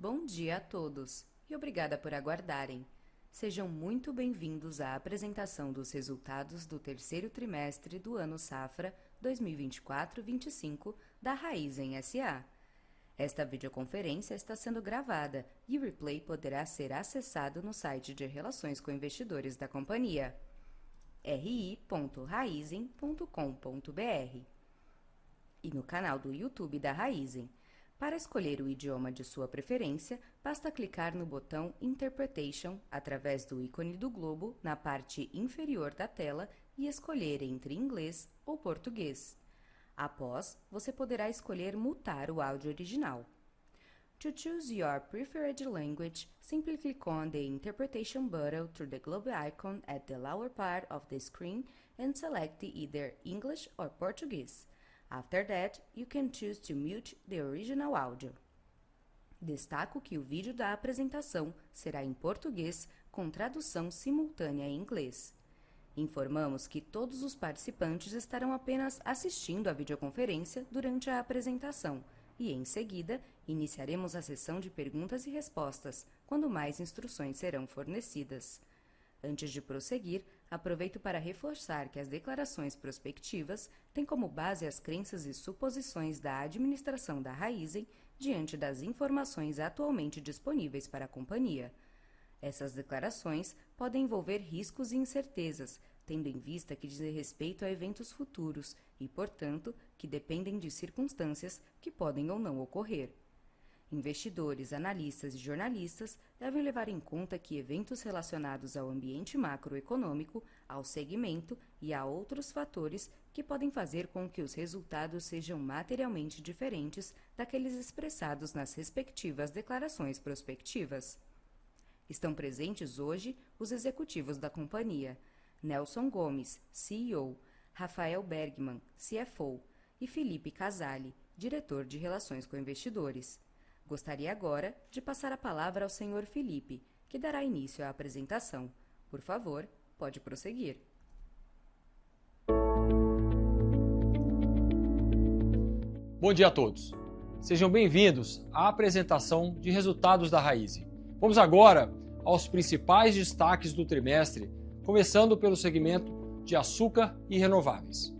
Bom dia a todos e obrigada por aguardarem. Sejam muito bem-vindos à apresentação dos resultados do terceiro trimestre do ano Safra 2024-25 da Raizen S.A. Esta videoconferência está sendo gravada e o replay poderá ser acessado no site de Relações com Investidores da companhia, ri.raizen.com.br, e no canal do YouTube da Raizen. Para escolher o idioma de sua preferência, basta clicar no botão Interpretation através do ícone do globo na parte inferior da tela e escolher entre inglês ou português. Após, você poderá escolher mutar o áudio original. To choose your preferred language, simply click on the Interpretation button through the globe icon at the lower part of the screen and select either English or Portuguese. After that, you can choose to mute the original audio. Destaco que o vídeo da apresentação será em português com tradução simultânea em inglês. Informamos que todos os participantes estarão apenas assistindo à videoconferência durante a apresentação e, em seguida, iniciaremos a sessão de perguntas e respostas, quando mais instruções serão fornecidas. Antes de prosseguir, aproveito para reforçar que as declarações prospectivas têm como base as crenças e suposições da administração da Raizen diante das informações atualmente disponíveis para a companhia. Essas declarações podem envolver riscos e incertezas, tendo em vista que dizem respeito a eventos futuros e, portanto, que dependem de circunstâncias que podem ou não ocorrer. Investidores, analistas e jornalistas devem levar em conta que eventos relacionados ao ambiente macroeconômico, ao segmento e a outros fatores que podem fazer com que os resultados sejam materialmente diferentes daqueles expressados nas respectivas declarações prospectivas. Estão presentes hoje os executivos da companhia: Nelson Gomes, CEO, Rafael Bergman, CFO, e Felipe Casali, diretor de Relações com Investidores. Gostaria agora de passar a palavra ao Sr. Felipe, que dará início à apresentação. Por favor, pode prosseguir. Bom dia a todos. Sejam bem-vindos à apresentação de resultados da Raizen. Vamos agora aos principais destaques do trimestre, começando pelo segmento de açúcar e renováveis.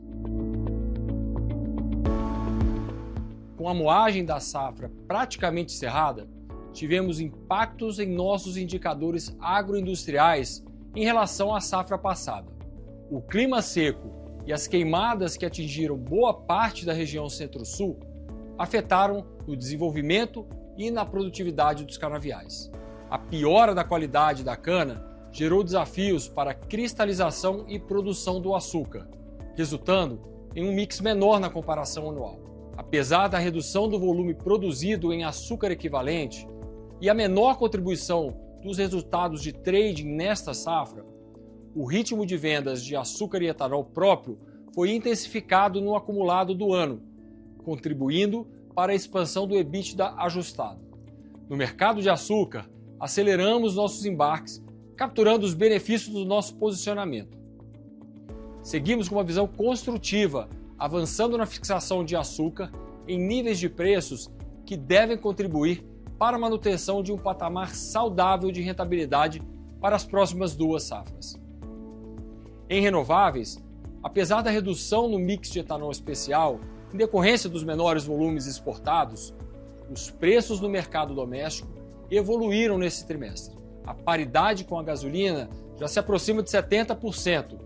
Com a moagem da safra praticamente encerrada, tivemos impactos em nossos indicadores agroindustriais em relação à safra passada. O clima seco e as queimadas que atingiram boa parte da região Centro-Sul afetaram o desenvolvimento e na produtividade dos canaviais. A piora da qualidade da cana gerou desafios para a cristalização e produção do açúcar, resultando em um mix menor na comparação anual. Apesar da redução do volume produzido em açúcar equivalente e a menor contribuição dos resultados de trading nesta safra, o ritmo de vendas de açúcar e etanol próprio foi intensificado no acumulado do ano, contribuindo para a expansão do EBITDA ajustado. No mercado de açúcar, aceleramos nossos embarques, capturando os benefícios do nosso posicionamento. Seguimos com uma visão construtiva, avançando na fixação de açúcar em níveis de preços que devem contribuir para a manutenção de um patamar saudável de rentabilidade para as próximas duas safras. Em renováveis, apesar da redução no mix de etanol especial em decorrência dos menores volumes exportados, os preços no mercado doméstico evoluíram nesse trimestre. A paridade com a gasolina já se aproxima de 70%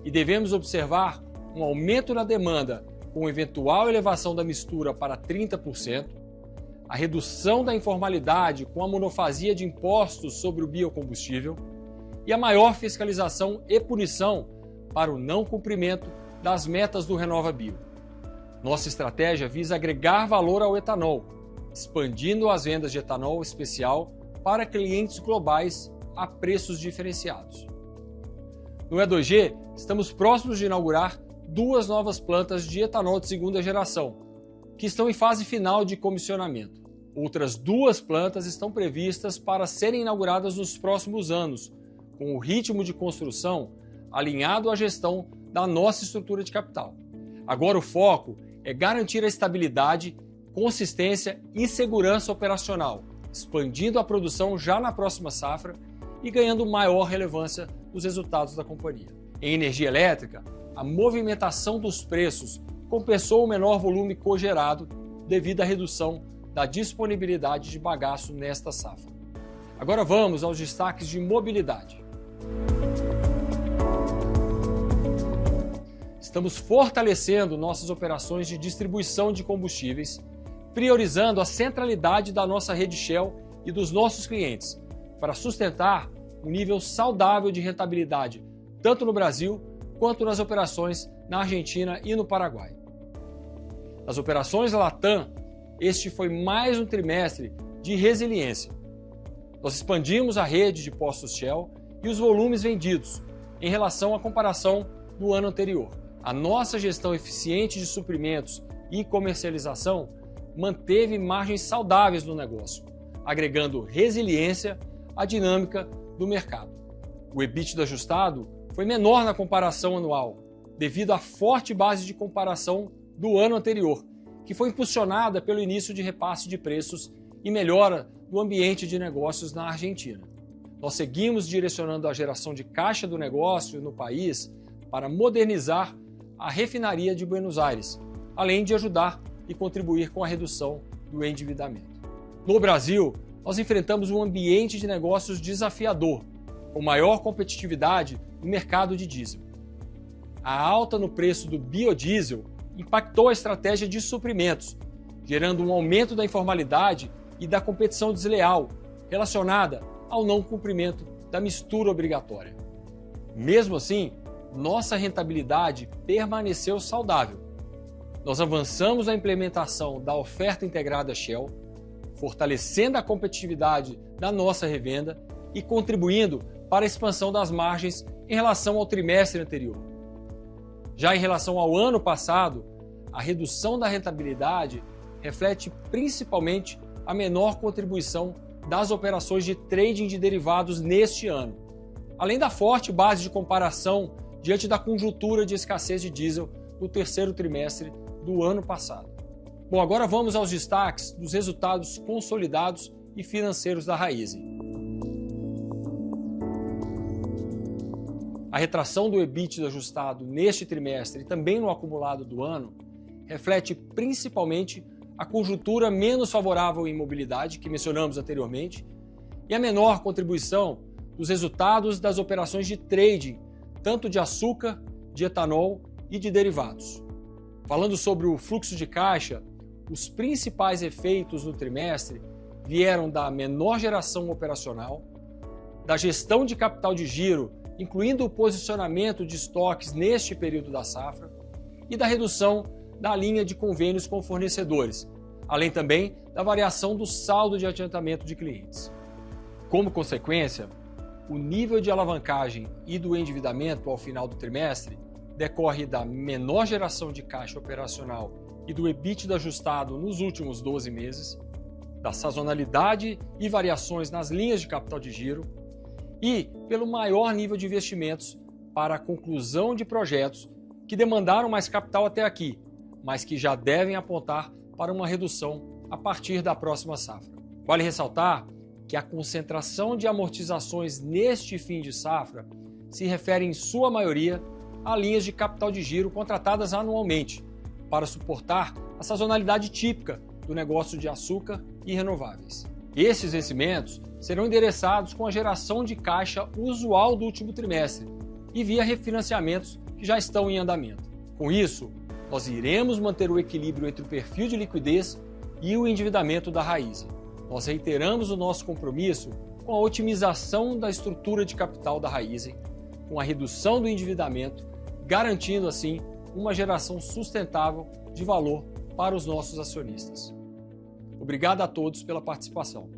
e devemos observar um aumento na demanda com eventual elevação da mistura para 30%, a redução da informalidade com a monofasia de impostos sobre o biocombustível e a maior fiscalização e punição para o não cumprimento das metas do RenovaBio. Nossa estratégia visa agregar valor ao etanol, expandindo as vendas de etanol especial para clientes globais a preços diferenciados. No E2G, estamos próximos de inaugurar duas novas plantas de etanol de segunda geração, que estão em fase final de comissionamento. Outras duas plantas estão previstas para serem inauguradas nos próximos anos, com o ritmo de construção alinhado à gestão da nossa estrutura de capital. Agora o foco é garantir a estabilidade, consistência e segurança operacional, expandindo a produção já na próxima safra e ganhando maior relevância nos resultados da companhia. Em energia elétrica, a movimentação dos preços compensou o menor volume cogerado devido à redução da disponibilidade de bagaço nesta safra. Agora vamos aos destaques de mobilidade. Estamos fortalecendo nossas operações de distribuição de combustíveis, priorizando a centralidade da nossa rede Shell e dos nossos clientes, para sustentar um nível saudável de rentabilidade, tanto no Brasil quanto nas operações na Argentina e no Paraguai. Nas operações da Latam, este foi mais um trimestre de resiliência. Nós expandimos a rede de postos Shell e os volumes vendidos em relação à comparação do ano anterior. A nossa gestão eficiente de suprimentos e comercialização manteve margens saudáveis no negócio, agregando resiliência à dinâmica do mercado. O EBITDA ajustado foi menor na comparação anual, devido à forte base de comparação do ano anterior, que foi impulsionada pelo início de repasse de preços e melhora do ambiente de negócios na Argentina. Nós seguimos direcionando a geração de caixa do negócio no país para modernizar a refinaria de Buenos Aires, além de ajudar e contribuir com a redução do endividamento. No Brasil, nós enfrentamos um ambiente de negócios desafiador, com maior competitividade no mercado de diesel. A alta no preço do biodiesel impactou a estratégia de suprimentos, gerando um aumento da informalidade e da competição desleal relacionada ao não cumprimento da mistura obrigatória. Mesmo assim, nossa rentabilidade permaneceu saudável. Nós avançamos a implementação da oferta integrada Shell, fortalecendo a competitividade da nossa revenda e contribuindo para a expansão das margens em relação ao trimestre anterior. Já em relação ao ano passado, a redução da rentabilidade reflete principalmente a menor contribuição das operações de trading de derivados neste ano, além da forte base de comparação diante da conjuntura de escassez de diesel no terceiro trimestre do ano passado. Bom, agora vamos aos destaques dos resultados consolidados e financeiros da Raízen. A retração do EBITDA ajustado neste trimestre e também no acumulado do ano reflete principalmente a conjuntura menos favorável em mobilidade, que mencionamos anteriormente, e a menor contribuição dos resultados das operações de trading, tanto de açúcar, de etanol e de derivados. Falando sobre o fluxo de caixa, os principais efeitos no trimestre vieram da menor geração operacional, da gestão de capital de giro, incluindo o posicionamento de estoques neste período da safra, e da redução da linha de convênios com fornecedores, além também da variação do saldo de adiantamento de clientes. Como consequência, o nível de alavancagem e do endividamento ao final do trimestre decorre da menor geração de caixa operacional e do EBITDA ajustado nos últimos 12 meses, da sazonalidade e variações nas linhas de capital de giro e pelo maior nível de investimentos para a conclusão de projetos que demandaram mais capital até aqui, mas que já devem apontar para uma redução a partir da próxima safra. Vale ressaltar que a concentração de amortizações neste fim de safra se refere em sua maioria a linhas de capital de giro contratadas anualmente para suportar a sazonalidade típica do negócio de açúcar e renováveis. Esses vencimentos serão endereçados com a geração de caixa usual do último trimestre e via refinanciamentos que já estão em andamento. Com isso, nós iremos manter o equilíbrio entre o perfil de liquidez e o endividamento da Raízen. Nós reiteramos o nosso compromisso com a otimização da estrutura de capital da Raízen, com a redução do endividamento, garantindo assim uma geração sustentável de valor para os nossos acionistas. Obrigado a todos pela participação.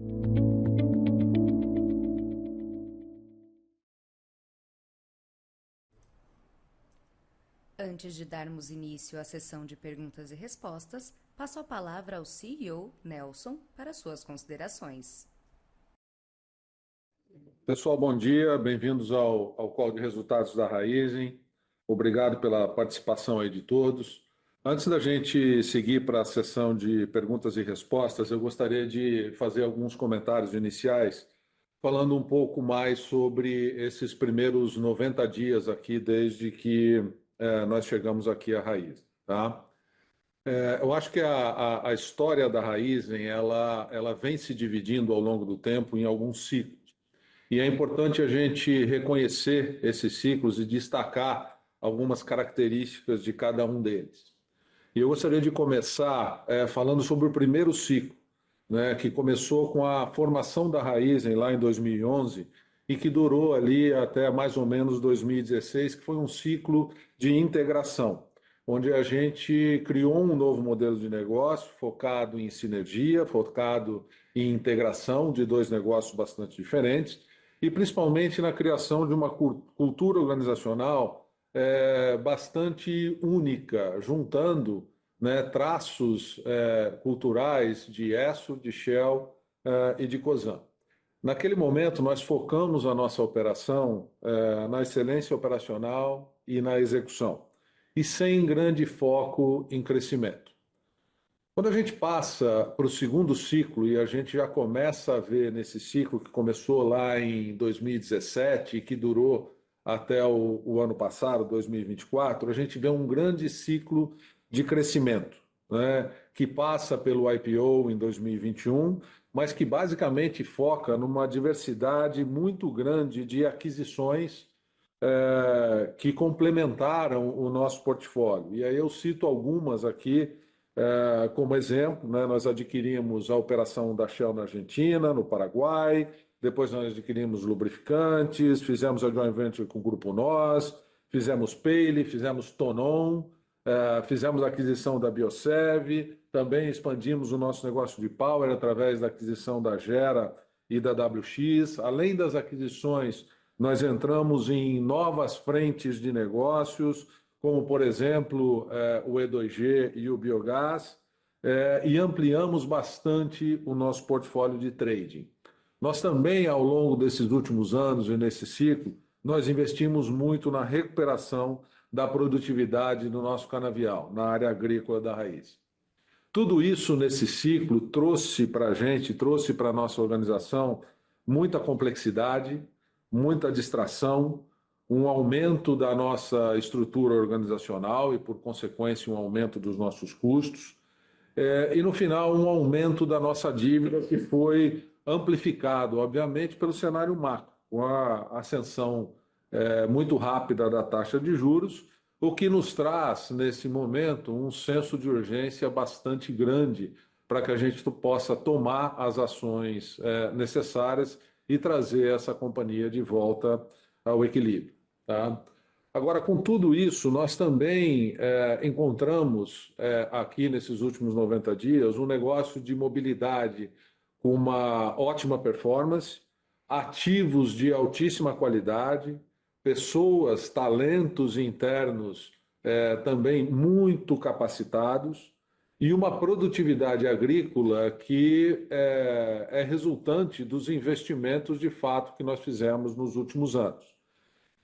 Antes de darmos início à sessão de perguntas e respostas, passo a palavra ao CEO, Nelson, para suas considerações. Pessoal, bom dia, bem-vindos ao call de resultados da Raízen. Obrigado pela participação aí de todos. Antes da gente seguir para a sessão de perguntas e respostas, eu gostaria de fazer alguns comentários iniciais, falando um pouco mais sobre esses primeiros 90 dias aqui, desde que nós chegamos aqui à Raiz, tá? Eu acho que a história da Raizen, ela vem se dividindo ao longo do tempo em alguns ciclos. E é importante a gente reconhecer esses ciclos e destacar algumas características de cada um deles. E eu gostaria de começar falando sobre o primeiro ciclo, né, que começou com a formação da Raizen lá em 2011 e que durou ali até mais ou menos 2016, que foi um ciclo de integração, onde a gente criou um novo modelo de negócio focado em sinergia, focado em integração de dois negócios bastante diferentes e principalmente na criação de uma cultura organizacional bastante única, juntando, né, traços culturais de Esso, de Shell e de Cosan. Naquele momento, nós focamos a nossa operação na excelência operacional e na execução, e sem grande foco em crescimento. Quando a gente passa para o segundo ciclo, e a gente já começa a ver nesse ciclo que começou lá em 2017 e que durou até o ano passado, 2024, a gente vê um grande ciclo de crescimento, né, que passa pelo IPO em 2021, mas que basicamente foca numa diversidade muito grande de aquisições que complementaram o nosso portfólio. E aí eu cito algumas aqui como exemplo, né, nós adquirimos a operação da Shell na Argentina, no Paraguai, depois nós adquirimos lubrificantes, fizemos a joint venture com o Grupo Nós, fizemos Pale, fizemos Tonon, fizemos a aquisição da Biosev, também expandimos o nosso negócio de power através da aquisição da Gera e da WX. Além das aquisições, nós entramos em novas frentes de negócios, como, por exemplo, o E2G e o biogás, e ampliamos bastante o nosso portfólio de trading. Nós também, ao longo desses últimos anos e nesse ciclo, nós investimos muito na recuperação da produtividade do nosso canavial, na área agrícola da raiz. Tudo isso nesse ciclo trouxe para a gente, trouxe para a nossa organização muita complexidade, muita distração, um aumento da nossa estrutura organizacional e, por consequência, um aumento dos nossos custos. E, no final, um aumento da nossa dívida que foi amplificado, obviamente, pelo cenário macro, com a ascensão muito rápida da taxa de juros, o que nos traz, nesse momento, um senso de urgência bastante grande para que a gente possa tomar as ações necessárias e trazer essa companhia de volta ao equilíbrio. Tá? Agora, com tudo isso, nós também encontramos aqui nesses últimos 90 dias um negócio de mobilidade com uma ótima performance, ativos de altíssima qualidade, pessoas, talentos internos também muito capacitados e uma produtividade agrícola que é resultante dos investimentos de fato que nós fizemos nos últimos anos.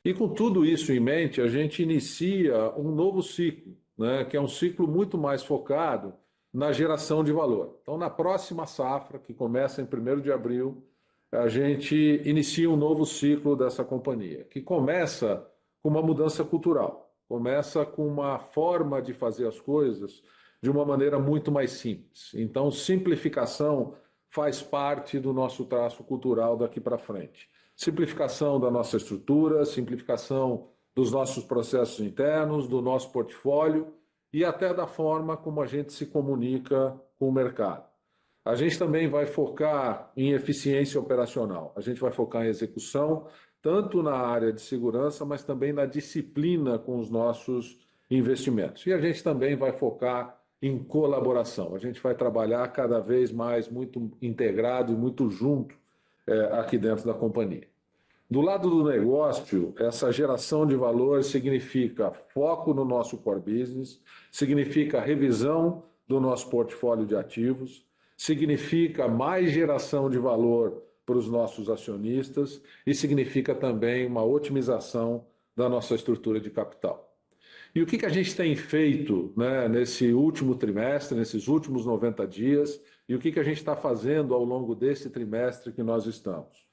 E com tudo isso em mente, a gente inicia um novo ciclo, né, que é um ciclo muito mais focado na geração de valor. Então, na próxima safra, que começa em 1º de abril, a gente inicia um novo ciclo dessa companhia, que começa com uma mudança cultural, começa com uma forma de fazer as coisas de uma maneira muito mais simples. Então, simplificação faz parte do nosso traço cultural daqui para frente. Simplificação da nossa estrutura, simplificação dos nossos processos internos, do nosso portfólio e até da forma como a gente se comunica com o mercado. A gente também vai focar em eficiência operacional, a gente vai focar em execução, tanto na área de segurança, mas também na disciplina com os nossos investimentos. E a gente também vai focar em colaboração, a gente vai trabalhar cada vez mais muito integrado e muito junto aqui dentro da companhia. Do lado do negócio, essa geração de valor significa foco no nosso core business, significa revisão do nosso portfólio de ativos, significa mais geração de valor para os nossos acionistas e significa também uma otimização da nossa estrutura de capital. E o que a gente tem feito, né, nesse último trimestre, nesses últimos 90 dias, e o que a gente está fazendo ao longo desse trimestre que nós estamos?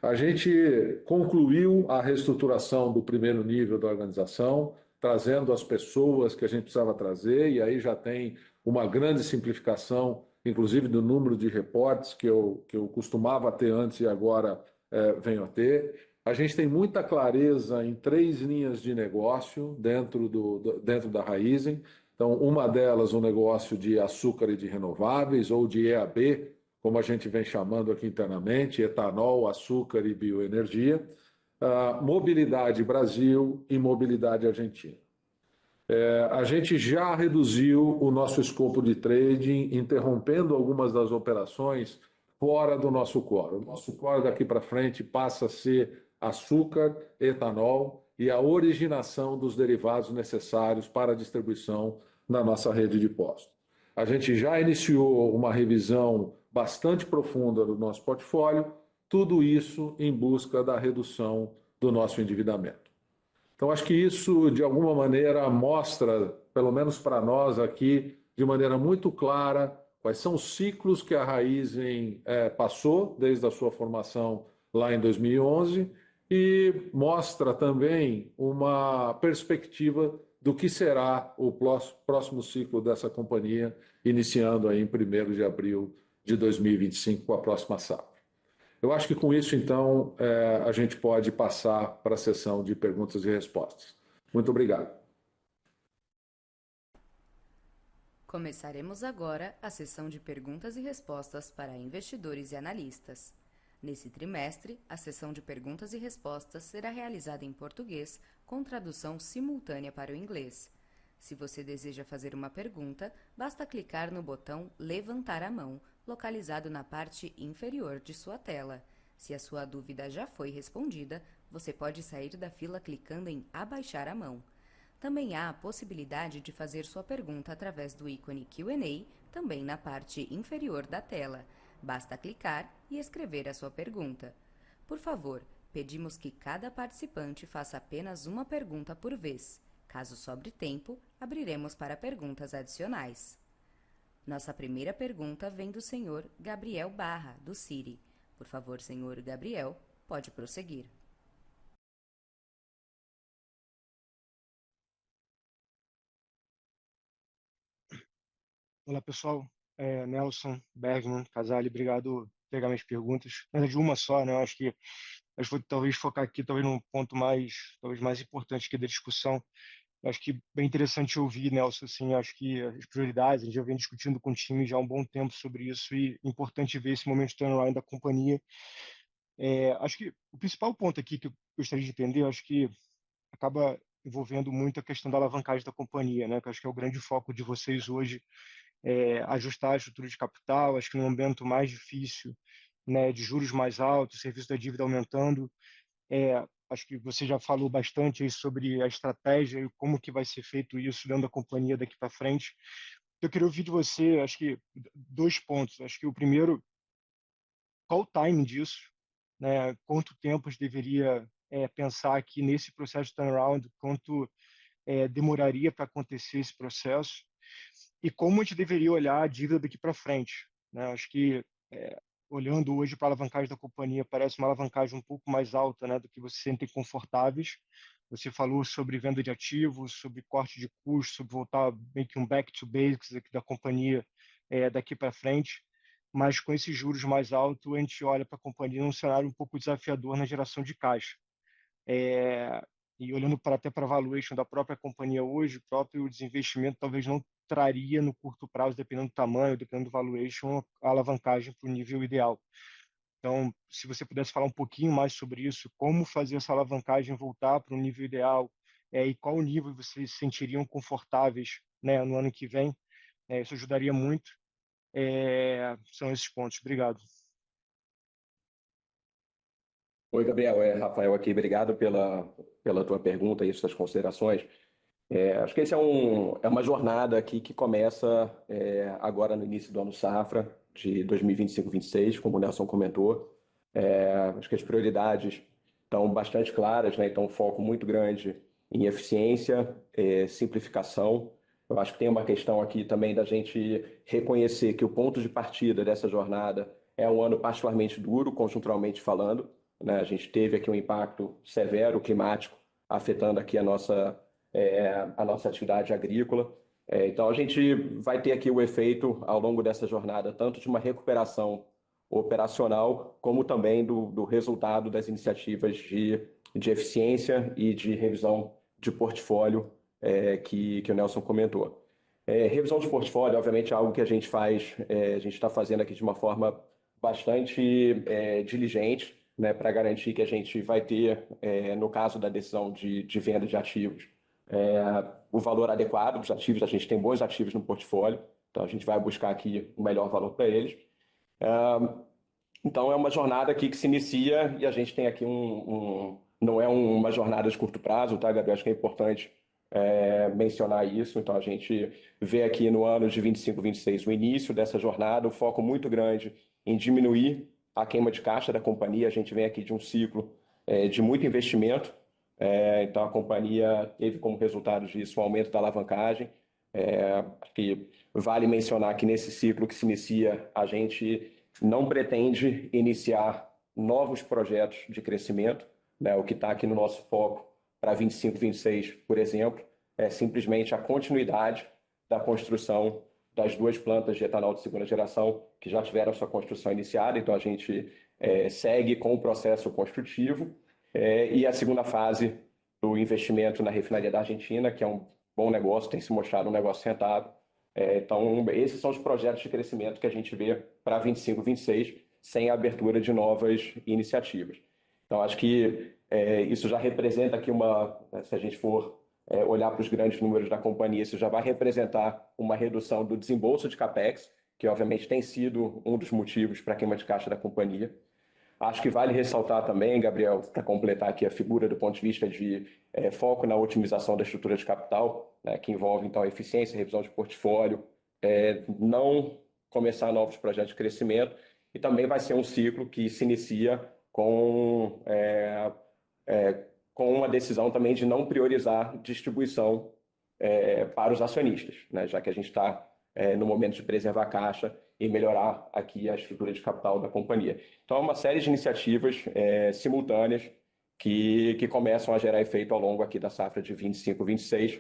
A gente concluiu a reestruturação do primeiro nível da organização, trazendo as pessoas que a gente precisava trazer, e aí já tem uma grande simplificação, inclusive do número de reportes que eu costumava ter antes e agora venho a ter. A gente tem muita clareza em 3 linhas de negócio dentro da Raízen. Então, uma delas, um negócio de açúcar e de renováveis, ou de EAB, como a gente vem chamando aqui internamente, etanol, açúcar e bioenergia, mobilidade Brasil e mobilidade Argentina. A gente já reduziu o nosso escopo de trading, interrompendo algumas das operações fora do nosso core. O nosso core daqui para frente passa a ser açúcar, etanol e a originação dos derivados necessários para a distribuição na nossa rede de postos. A gente já iniciou uma revisão bastante profunda do nosso portfólio, tudo isso em busca da redução do nosso endividamento. Então, acho que isso, de alguma maneira, mostra, pelo menos para nós aqui, de maneira muito clara, quais são os ciclos que a Raízen passou desde a sua formação lá em 2011 e mostra também uma perspectiva do que será o próximo ciclo dessa companhia, iniciando aí em 1º de abril de 2025, com a próxima safra. Eu acho que com isso, então, a gente pode passar para a sessão de perguntas e respostas. Muito obrigado. Começaremos agora a sessão de perguntas e respostas para investidores e analistas. Nesse trimestre, a sessão de perguntas e respostas será realizada em português, com tradução simultânea para o inglês. Se você deseja fazer uma pergunta, basta clicar no botão Levantar a mão, localizado na parte inferior de sua tela. Se a sua dúvida já foi respondida, você pode sair da fila clicando em Abaixar a mão. Também há a possibilidade de fazer sua pergunta através do ícone Q&A, também na parte inferior da tela. Basta clicar e escrever a sua pergunta. Por favor, pedimos que cada participante faça apenas uma pergunta por vez. Caso sobre tempo, abriremos para perguntas adicionais. Nossa primeira pergunta vem do senhor Gabriel Barra, do Citi. Por favor, senhor Gabriel, pode prosseguir. Olá, pessoal. Nelson, Bergman, Casale, obrigado por pegar minhas perguntas. Na verdade, uma só, né? Eu acho que vou talvez focar aqui talvez num ponto talvez mais importante aqui da discussão. Eu acho que bem interessante ouvir, Nelson, assim, acho que as prioridades, a gente já vem discutindo com o time já há um bom tempo sobre isso e é importante ver esse momento de turnaround da companhia. Acho que o principal ponto aqui que eu gostaria de entender, eu acho que acaba envolvendo muito a questão da alavancagem da companhia, né? Que eu acho que é o grande foco de vocês hoje, ajustar a estrutura de capital. Acho que no momento mais difícil, né, de juros mais altos, serviço da dívida aumentando, acho que você já falou bastante aí sobre a estratégia e como que vai ser feito isso dentro da companhia daqui para frente. Eu queria ouvir de você, acho que 2 pontos. Acho que o primeiro, qual o timing disso, né? Quanto tempo a gente deveria pensar aqui nesse processo de turnaround, quanto demoraria para acontecer esse processo e como a gente deveria olhar a dívida daqui para frente, né? Acho que olhando hoje para a alavancagem da companhia, parece uma alavancagem um pouco mais alta, né, do que vocês se sentem confortáveis. Você falou sobre venda de ativos, sobre corte de custos, sobre voltar meio que um back to basics aqui da companhia daqui para frente. Mas com esses juros mais altos, a gente olha para a companhia num cenário um pouco desafiador na geração de caixa. E olhando até para a valuation da própria companhia hoje, o próprio desinvestimento talvez não traria no curto prazo, dependendo do tamanho, dependendo do valuation, a alavancagem para o nível ideal. Então, se você pudesse falar um pouquinho mais sobre isso, como fazer essa alavancagem voltar para o nível ideal, e qual nível vocês se sentiriam confortáveis, né, no ano que vem, isso ajudaria muito. São esses pontos. Obrigado. Oi, Gabriel, Rafael aqui. Obrigado pela tua pergunta e suas considerações. Acho que esse é uma jornada aqui que começa agora no início do ano safra de 2025-26, como o Nelson comentou. Acho que as prioridades estão bastante claras, né? Então, um foco muito grande em eficiência, simplificação. Eu acho que tem uma questão aqui também da gente reconhecer que o ponto de partida dessa jornada é um ano particularmente duro, conjunturalmente falando, né? A gente teve aqui um impacto severo climático afetando aqui a nossa atividade agrícola. Então, a gente vai ter aqui o efeito ao longo dessa jornada, tanto de uma recuperação operacional, como também do resultado das iniciativas de eficiência e de revisão de portfólio que o Nelson comentou. Revisão de portfólio, obviamente, é algo que a gente faz, a gente está fazendo aqui de uma forma bastante diligente, né, para garantir que a gente vai ter, no caso da decisão de venda de ativos, o valor adequado dos ativos. A gente tem bons ativos no portfólio, então a gente vai buscar aqui o melhor valor para eles. Então, é uma jornada aqui que se inicia e a gente tem aqui não é uma jornada de curto prazo, tá, Gabriel? Acho que é importante mencionar isso. Então, a gente vê aqui no ano de 25, 26 o início dessa jornada, um foco muito grande em diminuir a queima de caixa da companhia. A gente vem aqui de um ciclo de muito investimento. Então, a companhia teve como resultado disso o aumento da alavancagem. Acho que vale mencionar que nesse ciclo que se inicia, a gente não pretende iniciar novos projetos de crescimento, né? O que está aqui no nosso foco para 25, 26, por exemplo, é simplesmente a continuidade da construção das 2 plantas de etanol de segunda geração que já tiveram sua construção iniciada. Então, a gente segue com o processo construtivo. E a segunda fase do investimento na refinaria da Argentina, que é um bom negócio, tem se mostrado um negócio rentável. Então, esses são os projetos de crescimento que a gente vê para 25, 26, sem a abertura de novas iniciativas. Então, acho que isso já representa aqui se a gente for olhar para os grandes números da companhia, isso já vai representar uma redução do desembolso de CAPEX, que obviamente tem sido um dos motivos para a queima de caixa da companhia. Acho que vale ressaltar também, Gabriel, para completar aqui a figura do ponto de vista de foco na otimização da estrutura de capital, né, que envolve, então, eficiência, revisão de portfólio, não começar novos projetos de crescimento, e também vai ser um ciclo que se inicia com uma decisão também de não priorizar distribuição para os acionistas, né, já que a gente está no momento de preservar a caixa e melhorar aqui a estrutura de capital da companhia. Então, é uma série de iniciativas simultâneas que começam a gerar efeito ao longo aqui da safra de 25, 26,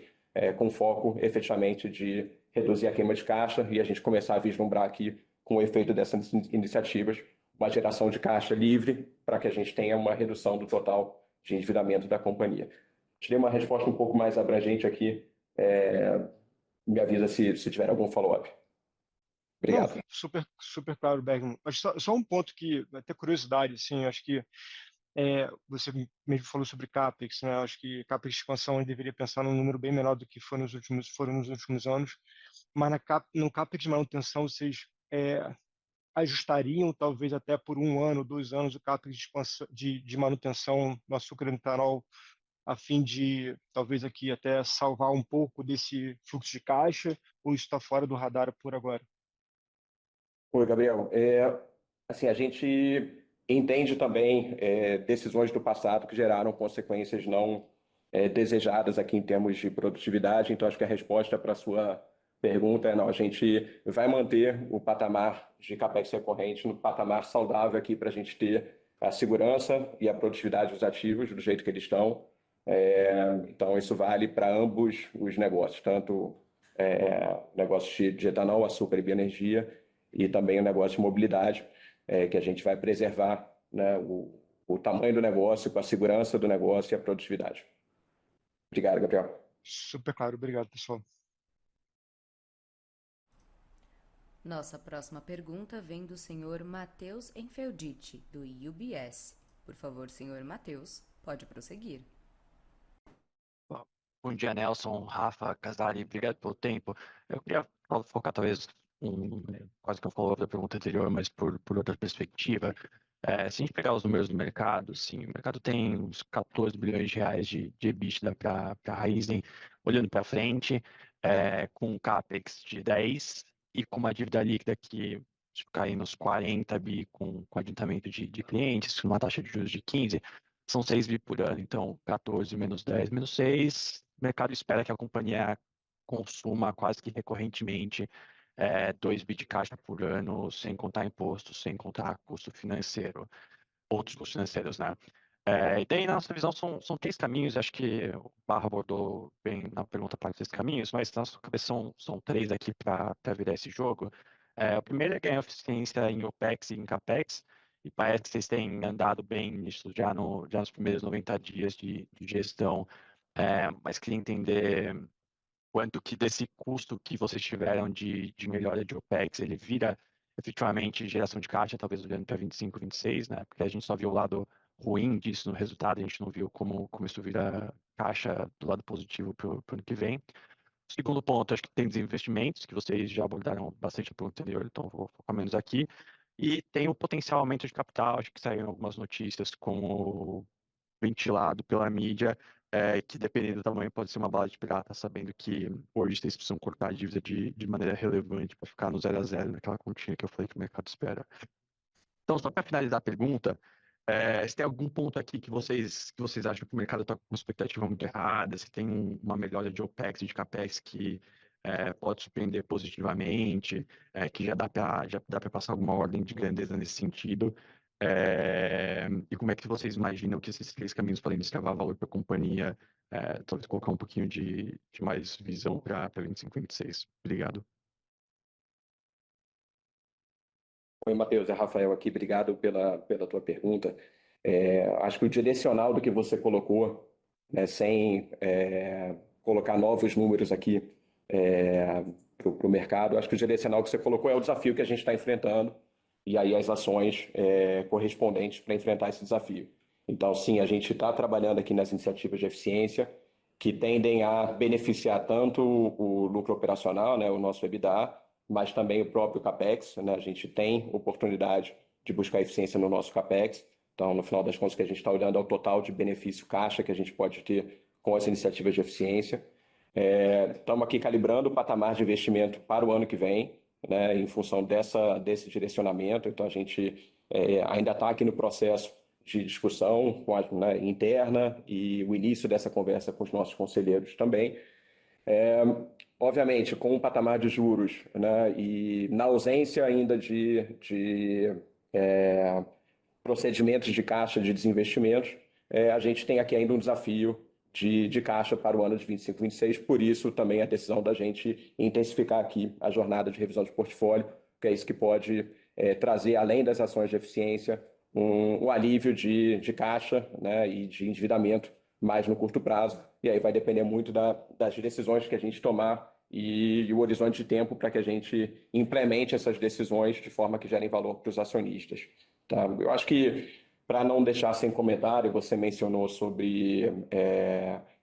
com foco efetivamente de reduzir a queima de caixa e a gente começar a vislumbrar aqui, com o efeito dessas iniciativas, uma geração de caixa livre para que a gente tenha uma redução do total de endividamento da companhia. Tirei uma resposta um pouco mais abrangente aqui. Me avisa se tiver algum follow-up. Obrigado. Não, super claro, Bergman. Mas só um ponto que, até curiosidade, assim, acho que você mesmo falou sobre CAPEX, né? Acho que CAPEX de expansão a gente deveria pensar num número bem menor do que foram nos últimos anos, mas no CAPEX de manutenção vocês ajustariam talvez até por 1 ano, 2 anos o CAPEX de expansão, de manutenção no açúcar e etanol, a fim de talvez aqui até salvar um pouco desse fluxo de caixa, ou isso está fora do radar por agora? Oi, Gabriel. Assim, a gente entende também decisões do passado que geraram consequências não desejadas aqui em termos de produtividade. Então, acho que a resposta para a sua pergunta é não, a gente vai manter o patamar de CAPEX recorrente no patamar saudável aqui para a gente ter a segurança e a produtividade dos ativos do jeito que eles estão. Então, isso vale para ambos os negócios, tanto negócios de etanol, açúcar e bioenergia, e também o negócio de mobilidade, que a gente vai preservar, né, o tamanho do negócio, com a segurança do negócio e a produtividade. Obrigado, Gabriel. Super claro, obrigado, pessoal. Nossa próxima pergunta vem do senhor Matheus Enfeldite, do UBS. Por favor, senhor Matheus, pode prosseguir. Bom dia, Nelson, Rafa, Casali, obrigado pelo tempo. Eu queria focar talvez quase que eu follow da pergunta anterior, mas por outra perspectiva. Se a gente pegar os números do mercado, sim, o mercado tem uns 14 bilhões de reais de EBITDA para a Raízen, olhando para frente, com um CAPEX de 10 e com uma dívida líquida que fica aí nos 40 bi com adiantamento de clientes, uma taxa de juros de 15. são 6 bi por ano, então 14 menos 10 menos 6, o mercado espera que a companhia consuma quase que recorrentemente 2 bi de caixa por ano, sem contar impostos, sem contar custo financeiro, outros custos financeiros, né? E daí, na nossa visão, são 3 caminhos, acho que o Barra abordou bem na pergunta para 3 caminhos, mas na nossa cabeça são 3 aqui para virar esse jogo. O primeiro é ganhar eficiência em OPEX e em CAPEX, e parece que vocês têm andado bem nisso já nos primeiros 90 dias de gestão, mas queria entender quanto que desse custo que vocês tiveram de melhora de OPEX, ele vira efetivamente geração de caixa, talvez olhando para 25, 26, né? Porque a gente só viu o lado ruim disso no resultado, a gente não viu como isso vira caixa do lado positivo para o ano que vem. O segundo ponto, acho que tem desinvestimentos, que vocês já abordaram bastante na pergunta anterior, então vou focar menos aqui. E tem o potencial aumento de capital, acho que saíram algumas notícias como ventilado pela mídia, que dependendo do tamanho pode ser uma bala de pirata, sabendo que hoje vocês precisam cortar a dívida de maneira relevante para ficar no 0 a 0 naquela continha que eu falei que o mercado espera. Então, só para finalizar a pergunta, se tem algum ponto aqui que vocês acham que o mercado está com uma expectativa muito errada, se tem uma melhora de OPEX e de CAPEX que pode surpreender positivamente, que já dá para passar alguma ordem de grandeza nesse sentido, e como é que vocês imaginam que esses 3 caminhos podem destravar valor para a companhia, talvez colocar um pouquinho de mais visão para 25 e 26. Obrigado. Oi, Matheus, é Rafael aqui, obrigado pela tua pergunta. Acho que o direcional do que você colocou, né, sem colocar novos números aqui para o mercado, acho que o direcional que você colocou é o desafio que a gente está enfrentando e aí as ações correspondentes para enfrentar esse desafio. Então, sim, a gente está trabalhando aqui nas iniciativas de eficiência que tendem a beneficiar tanto o lucro operacional, né, o nosso EBITDA, mas também o próprio CAPEX, né? A gente tem oportunidade de buscar eficiência no nosso CAPEX. Então, no final das contas, o que a gente está olhando é o total de benefício caixa que a gente pode ter com as iniciativas de eficiência. Estamos aqui calibrando o patamar de investimento para o ano que vem, né, em função desse direcionamento. Então, a gente ainda está aqui no processo de discussão interna e o início dessa conversa com os nossos conselheiros também. Obviamente, com o patamar de juros, né, e na ausência ainda de procedimentos de caixa de desinvestimentos, a gente tem aqui ainda um desafio de caixa para o ano de 25, 26, por isso também a decisão da gente intensificar aqui a jornada de revisão de portfólio, que é isso que pode trazer, além das ações de eficiência, um alívio de caixa, né, e de endividamento mais no curto prazo, e aí vai depender muito das decisões que a gente tomar e o horizonte de tempo para que a gente implemente essas decisões de forma que gerem valor para os acionistas. Tá? Eu acho que, para não deixar sem comentário, você mencionou sobre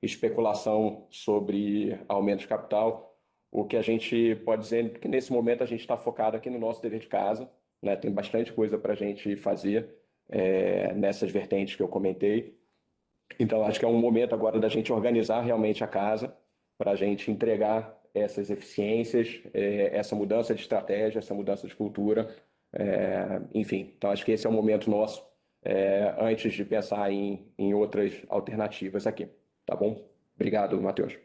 especulação sobre aumento de capital. O que a gente pode dizer é que, nesse momento, a gente está focado aqui no nosso dever de casa, né? Tem bastante coisa para a gente fazer nessas vertentes que eu comentei. Então, acho que é um momento agora da gente organizar realmente a casa para a gente entregar essas eficiências, essa mudança de estratégia, essa mudança de cultura, enfim. Então, acho que esse é o momento nosso antes de pensar em outras alternativas aqui, tá bom? Obrigado, Matheus.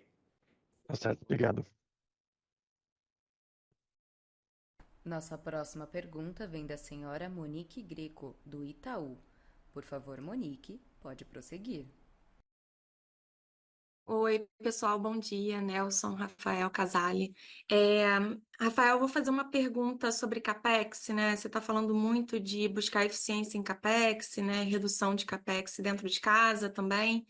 Tá certo, obrigado. Nossa próxima pergunta vem da senhora Monique Greco, do Itaú. Por favor, Monique, pode prosseguir. Oi, pessoal, bom dia. Nelson, Rafael, Casale. Rafael, vou fazer uma pergunta sobre CAPEX, né? Você está falando muito de buscar eficiência em CAPEX, né? Redução de CAPEX dentro de casa também.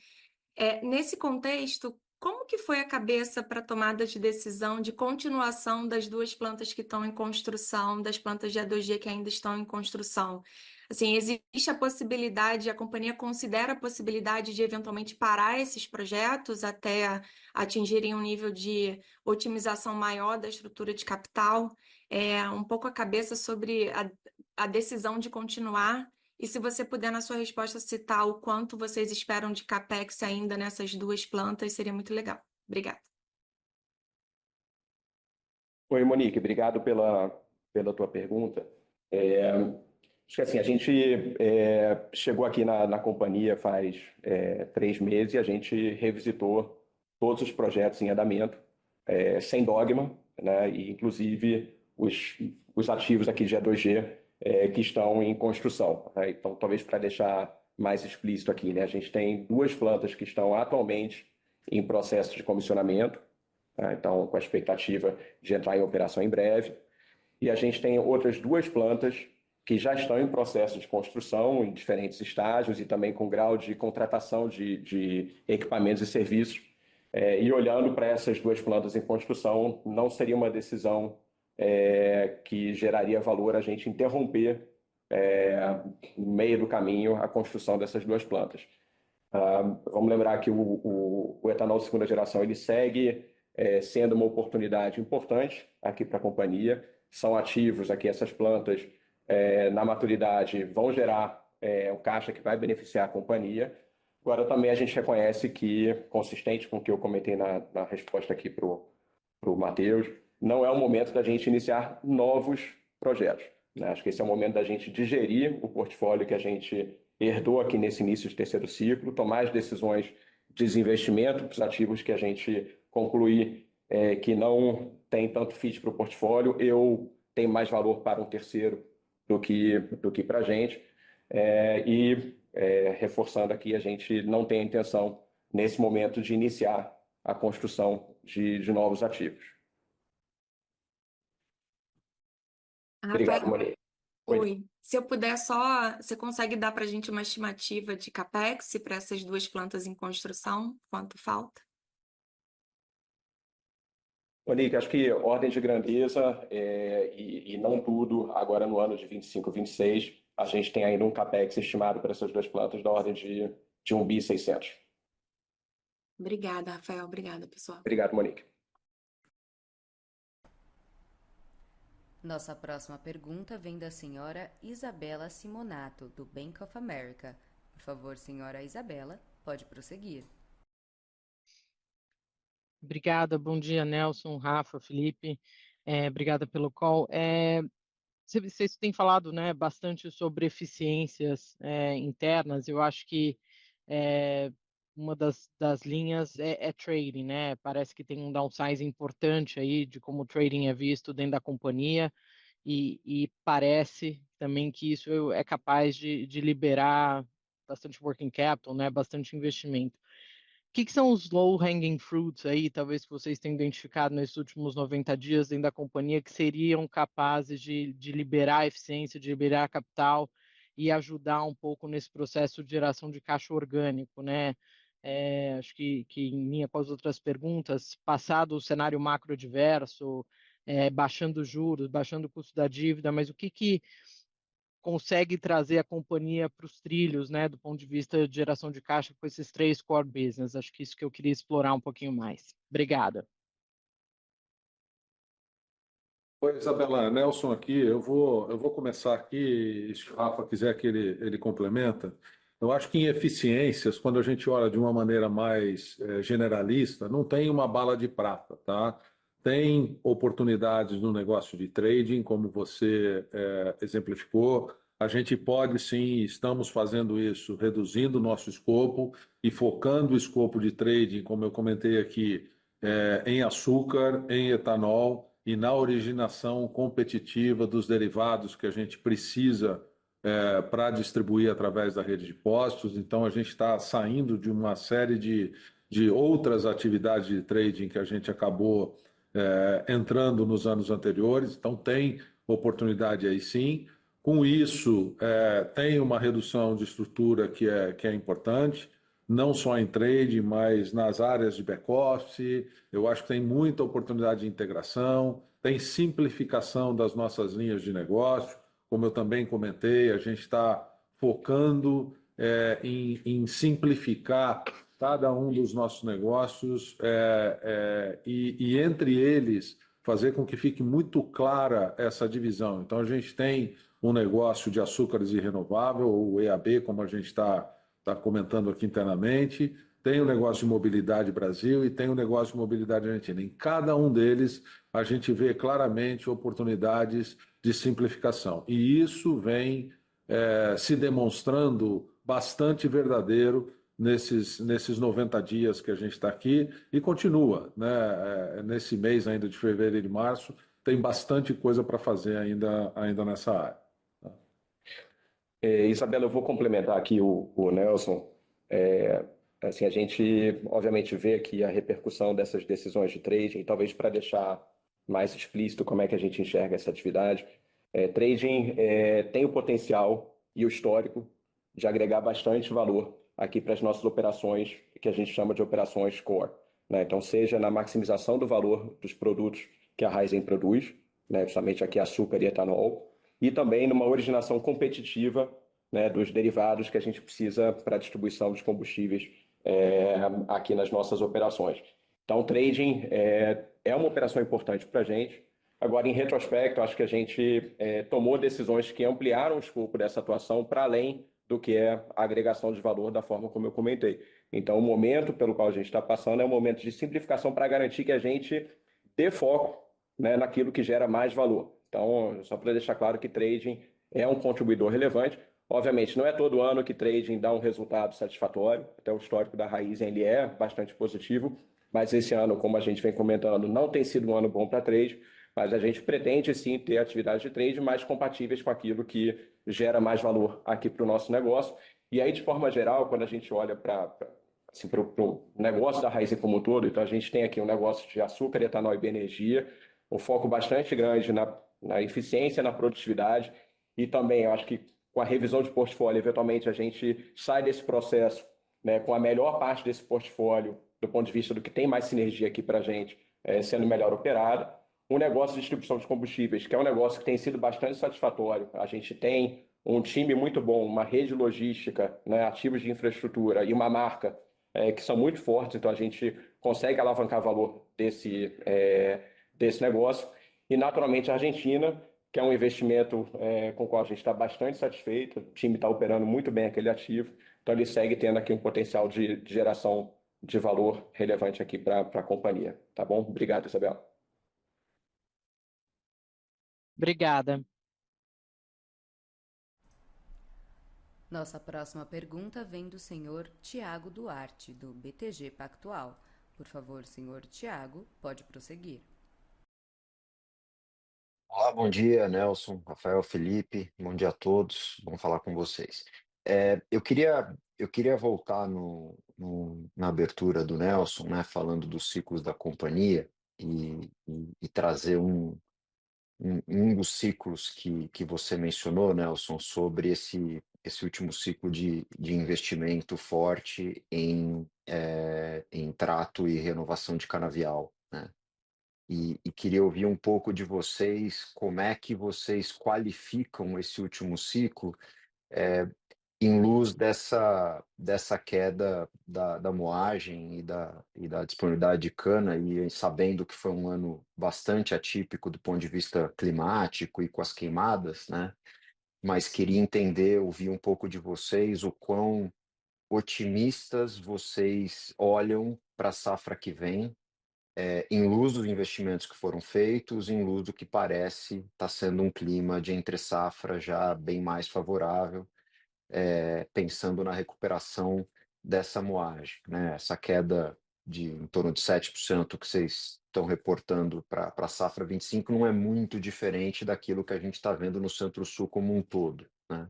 Nesse contexto, como que foi a cabeça para a tomada de decisão de continuação das 2 plantas que estão em construção, das plantas de A2G que ainda estão em construção? Assim, existe a possibilidade, a companhia considera a possibilidade de eventualmente parar esses projetos até atingirem um nível de otimização maior da estrutura de capital? Um pouco a cabeça sobre a decisão de continuar. E se você puder, na sua resposta, citar o quanto vocês esperam de CAPEX ainda nessas 2 plantas, seria muito legal. Obrigada. Oi, Monique, obrigado pela tua pergunta. Acho que assim, a gente chegou aqui na companhia faz 3 meses e a gente revisitou todos os projetos em andamento, sem dogma, né? E inclusive os ativos aqui de E2G que estão em construção, né? Então, talvez para deixar mais explícito aqui, né? A gente tem 2 plantas que estão atualmente em processo de comissionamento, tá? Então, com a expectativa de entrar em operação em breve. E a gente tem outras 2 plantas que já estão em processo de construção, em diferentes estágios e também com grau de contratação de equipamentos e serviços. E olhando para essas 2 plantas em construção, não seria uma decisão que geraria valor a gente interromper no meio do caminho a construção dessas 2 plantas. Vamos lembrar que o etanol de segunda geração ele segue sendo uma oportunidade importante aqui para a companhia. São ativos aqui, essas plantas, na maturidade, vão gerar um caixa que vai beneficiar a companhia. Agora, também a gente reconhece que, consistente com o que eu comentei na resposta aqui para o Matheus, não é o momento da gente iniciar novos projetos, né? Acho que esse é o momento da gente digerir o portfólio que a gente herdou aqui nesse início de terceiro ciclo, tomar as decisões de desinvestimento para os ativos que a gente concluir que não tem tanto fit para o portfólio, eu tenho mais valor para um terceiro do que para a gente. Reforçando aqui, a gente não tem a intenção, nesse momento, de iniciar a construção de novos ativos. Obrigado, Monique. Oi. Se eu puder só, você consegue dar para a gente uma estimativa de CAPEX para essas 2 plantas em construção? Quanto falta? Monique, acho que ordem de grandeza e não tudo, agora no ano de 25, 26, a gente tem ainda um CAPEX estimado para essas 2 plantas da ordem de 1.6 bi. Obrigada, Rafael. Obrigada, pessoal. Obrigado, Monique. Nossa próxima pergunta vem da senhora Isabela Simonato, do Bank of America. Por favor, senhora Isabela, pode prosseguir. Obrigada, bom dia, Nelson, Rafa, Felipe. Obrigada pelo call. Vocês têm falado, né, bastante sobre eficiências internas. Eu acho que uma das linhas é trading, né? Parece que tem um downsize importante aí de como o trading é visto dentro da companhia e parece também que isso é capaz de liberar bastante working capital, né? Bastante investimento. O que são os low-hanging fruits aí, talvez que vocês tenham identificado nesses últimos 90 dias dentro da companhia, que seriam capazes de liberar eficiência, de liberar capital e ajudar um pouco nesse processo de geração de caixa orgânico, né? Acho que em linha com as outras perguntas, passado o cenário macro adverso, baixando juros, baixando o custo da dívida, mas o que consegue trazer a companhia para os trilhos, né, do ponto de vista de geração de caixa com esses 3 core business? Acho que isso que eu queria explorar um pouquinho mais. Obrigada. Oi, Isabela, Nelson aqui. Eu vou começar aqui, se o Rafa quiser que ele complementa. Eu acho que em eficiências, quando a gente olha de uma maneira mais generalista, não tem uma bala de prata, tá? Tem oportunidades no negócio de trading, como você exemplificou. A gente pode sim, estamos fazendo isso, reduzindo o nosso escopo e focando o escopo de trading, como eu comentei aqui, em açúcar, em etanol e na originação competitiva dos derivados que a gente precisa para distribuir através da rede de postos. Então, a gente está saindo de uma série de outras atividades de trading que a gente acabou entrando nos anos anteriores. Então, tem oportunidade aí sim. Com isso, tem uma redução de estrutura que é importante, não só em trade, mas nas áreas de back-office. Eu acho que tem muita oportunidade de integração, tem simplificação das nossas linhas de negócio. Como eu também comentei, a gente está focando em simplificar cada um dos nossos negócios e entre eles, fazer com que fique muito clara essa divisão. Então, a gente tem um negócio de açúcares e renovável, ou EAB, como a gente está comentando aqui internamente, tem o negócio de mobilidade Brasil e tem o negócio de mobilidade Argentina. Em cada um deles, a gente vê claramente oportunidades de simplificação. E isso vem se demonstrando bastante verdadeiro nesses 90 dias que a gente está aqui e continua, né? Nesse mês ainda de fevereiro e de março, tem bastante coisa para fazer ainda nessa área. Isabela, eu vou complementar aqui o Nelson. Assim, a gente, obviamente, vê aqui a repercussão dessas decisões de trading, talvez para deixar mais explícito como é que a gente enxerga essa atividade. Trading tem o potencial e o histórico de agregar bastante valor aqui para as nossas operações, que a gente chama de operações core, né? Então, seja na maximização do valor dos produtos que a Raízen produz, né, justamente aqui açúcar e etanol, e também numa originação competitiva, né, dos derivados que a gente precisa para a distribuição dos combustíveis aqui nas nossas operações. Então, o trading é uma operação importante para a gente. Agora, em retrospecto, acho que a gente tomou decisões que ampliaram o escopo dessa atuação para além do que é a agregação de valor da forma como eu comentei. Então, o momento pelo qual a gente está passando é um momento de simplificação para garantir que a gente dê foco, né, naquilo que gera mais valor. Então, só para deixar claro que trading é um contribuidor relevante. Obviamente, não é todo ano que trading dá um resultado satisfatório, até o histórico da Raízen ele é bastante positivo, mas esse ano, como a gente vem comentando, não tem sido um ano bom para trade, mas a gente pretende sim ter atividades de trade mais compatíveis com aquilo que gera mais valor aqui para o nosso negócio. E aí, de forma geral, quando a gente olha para assim, o negócio da Raízen como um todo, então a gente tem aqui um negócio de açúcar, etanol e bioenergia, um foco bastante grande na eficiência, na produtividade, e também eu acho que com a revisão de portfólio, eventualmente a gente sai desse processo, né, com a melhor parte desse portfólio, do ponto de vista do que tem mais sinergia aqui para a gente, sendo melhor operado. Um negócio de distribuição de combustíveis, que é um negócio que tem sido bastante satisfatório. A gente tem um time muito bom, uma rede logística, né, ativos de infraestrutura e uma marca que são muito fortes, então a gente consegue alavancar valor desse negócio. E, naturalmente, a Argentina, que é um investimento com o qual a gente está bastante satisfeito, o time está operando muito bem aquele ativo, então ele segue tendo aqui um potencial de geração de valor relevante aqui para a companhia. Tá bom? Obrigado, Isabel. Obrigada. Nossa próxima pergunta vem do senhor Tiago Duarte, do BTG Pactual. Por favor, senhor Tiago, pode prosseguir. Olá, bom dia, Nelson, Rafael, Felipe, bom dia a todos, bom falar com vocês. Eu queria voltar na abertura do Nelson, né, falando dos ciclos da companhia e trazer um dos ciclos que você mencionou, Nelson, sobre esse último ciclo de investimento forte em trato e renovação de canavial, né? E queria ouvir um pouco de vocês, como é que vocês qualificam esse último ciclo é, em luz dessa queda da moagem e da disponibilidade de cana, e sabendo que foi um ano bastante atípico do ponto de vista climático e com as queimadas, né? Mas queria entender, ouvir um pouco de vocês, o quão otimistas vocês olham para a safra que vem, em luz dos investimentos que foram feitos, em luz do que parece estar sendo um clima de entre-safra já bem mais favorável, pensando na recuperação dessa moagem, né? Essa queda de em torno de 7% que vocês estão reportando para a safra 25 não é muito diferente daquilo que a gente está vendo no Centro-Sul como um todo, né?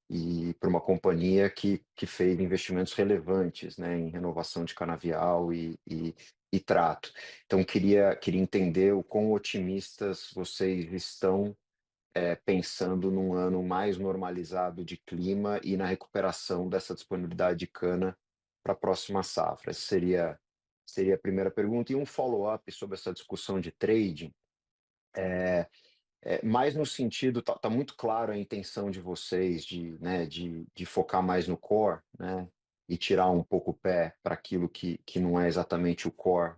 E para uma companhia que fez investimentos relevantes, né, em renovação de canavial e trato. Então, queria entender o quão otimistas vocês estão pensando num ano mais normalizado de clima e na recuperação dessa disponibilidade de cana para a próxima safra. Essa seria a primeira pergunta. E um follow-up sobre essa discussão de trading. Mais no sentido, tá muito claro a intenção de vocês né, de focar mais no core, né, e tirar um pouco o pé para aquilo que não é exatamente o core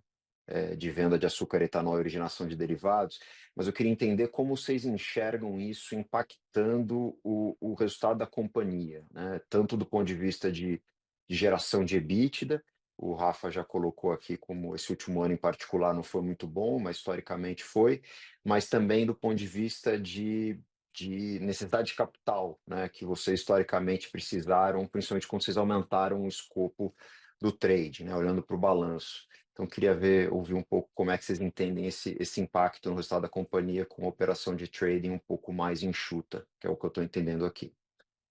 de venda de açúcar, etanol e originação de derivados, mas eu queria entender como vocês enxergam isso impactando o resultado da companhia, né, tanto do ponto de vista de geração de EBITDA. O Rafa já colocou aqui como esse último ano em particular não foi muito bom, mas historicamente foi, mas também do ponto de vista de de necessidade de capital, né, que vocês historicamente precisaram, principalmente quando vocês aumentaram o escopo do trade, né, olhando para o balanço. Então, queria ouvir um pouco como é que vocês entendem esse impacto no resultado da companhia com a operação de trading um pouco mais enxuta, que é o que eu estou entendendo aqui.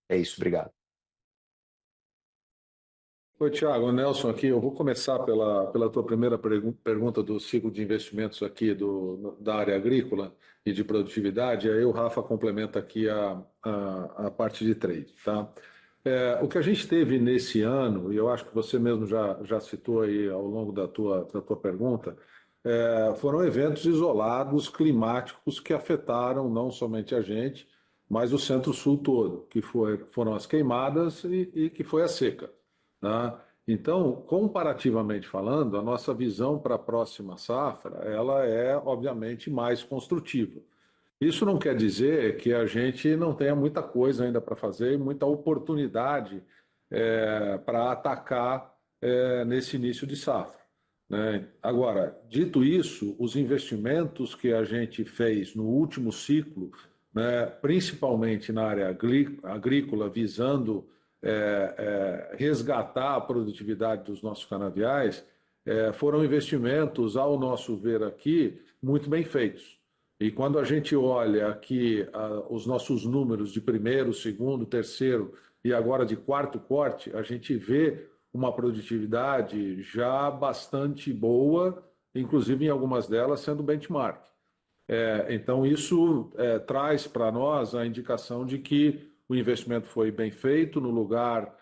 É isso, obrigado. Oi, Thiago, Nelson aqui. Eu vou começar pela tua primeira pergunta do ciclo de investimentos aqui da área agrícola e de produtividade. Aí o Rafa complementa aqui a parte de trade, tá? O que a gente teve nesse ano, e eu acho que você mesmo já citou aí ao longo da tua pergunta, foram eventos isolados climáticos que afetaram não somente a gente, mas o Centro-Sul todo, que foram as queimadas e que foi a seca, tá? Então, comparativamente falando, a nossa visão para a próxima safra, ela é obviamente mais construtiva. Isso não quer dizer que a gente não tenha muita coisa ainda para fazer e muita oportunidade para atacar nesse início de safra, né? Agora, dito isso, os investimentos que a gente fez no último ciclo, né, principalmente na área agrícola, visando resgatar a produtividade dos nossos canaviais, foram investimentos, ao nosso ver aqui, muito bem feitos. E quando a gente olha aqui os nossos números de primeiro, segundo, terceiro e agora de quarto corte, a gente vê uma produtividade já bastante boa, inclusive em algumas delas sendo benchmark. Então, isso traz para nós a indicação de que o investimento foi bem feito, no lugar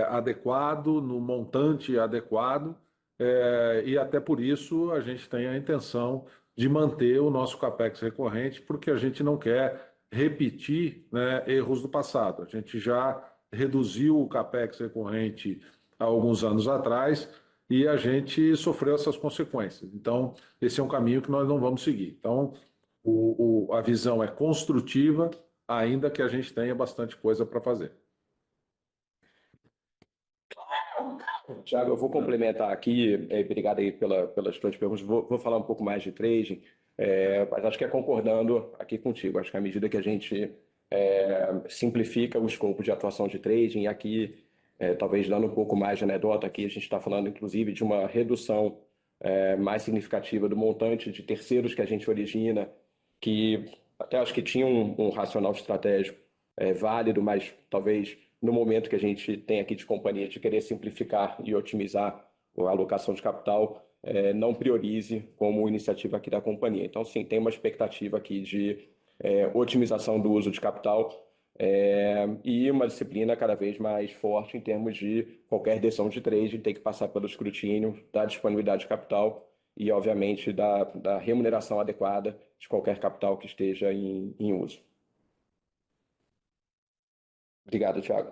adequado, no montante adequado, e até por isso a gente tem a intenção de manter o nosso capex recorrente, porque a gente não quer repetir, né, erros do passado. A gente já reduziu o capex recorrente há alguns anos atrás e a gente sofreu essas consequências. Então, esse é um caminho que nós não vamos seguir. Então, a visão é construtiva, ainda que a gente tenha bastante coisa para fazer. Tiago, eu vou complementar aqui, obrigado aí pelas suas perguntas. Vou falar um pouco mais de trading, mas acho que é concordando aqui contigo. Acho que à medida que a gente simplifica o escopo de atuação de trading, e aqui, talvez dando um pouco mais de anedota, aqui a gente está falando inclusive de uma redução mais significativa do montante de terceiros que a gente origina, que até acho que tinha um racional estratégico válido, mas talvez no momento que a gente tem aqui de companhia de querer simplificar e otimizar a alocação de capital, não priorize como iniciativa aqui da companhia. Então, sim, tem uma expectativa aqui de otimização do uso de capital e uma disciplina cada vez mais forte em termos de qualquer decisão de trade ter que passar pelo escrutínio da disponibilidade de capital e, obviamente, da remuneração adequada de qualquer capital que esteja em uso. Obrigado, Thiago.